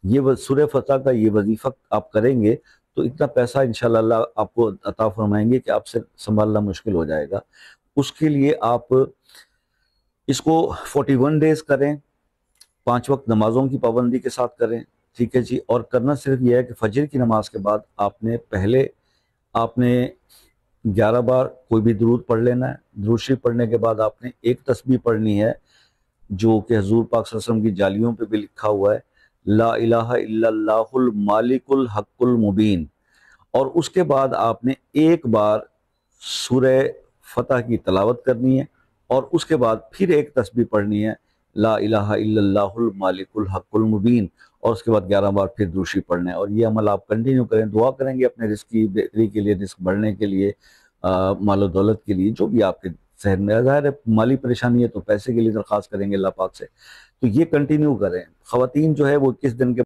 یہ سورہ فتح کا یہ وظیفہ آپ کریں گے تو اتنا پیسہ انشاءاللہ اللہ آپ کو عطا فرمائیں گے کہ آپ سے سنبھالنا مشکل ہو جائے گا۔ اس کے لیے آپ اس کو 41 ڈیز کریں، 5 وقت نمازوں کی پابندی کے ساتھ کریں، ٹھیک ہے جی۔ اور کرنا صرف یہ ہے کہ فجر کی نماز کے بعد آپ نے 11 بار کوئی بھی درود پڑھ لینا ہے۔ درود شریف پڑھنے کے بعد آپ نے ایک تسبیح پڑھنی ہے جو کہ حضور پاک صلی اللہ علیہ وسلم کی جالیوں پہ بھی لکھا ہوا ہے، لا الہ الا اللہ المالک الحق المبین۔ اور اس کے بعد آپ نے ایک بار سورہ فتح کی تلاوت کرنی ہے، اور اس کے بعد پھر ایک تسبیح پڑھنی ہے، لا الہ الا اللہ المالک الحق المبین، اور اس کے بعد 11 بار پھر درود شریف پڑھنا ہے۔ اور یہ عمل آپ کنٹینیو کریں، دعا کریں گے اپنے رزق کی بہتری کے لیے، رزق بڑھنے کے لیے، مال و دولت کے لیے، جو بھی آپ کے ذہن میں ظاہر ہے مالی پریشانی ہے تو پیسے کے لیے درخواست کریں گے اللہ پاک سے۔ تو یہ کنٹینیو کریں۔ خواتین جو ہے وہ 21 دن کے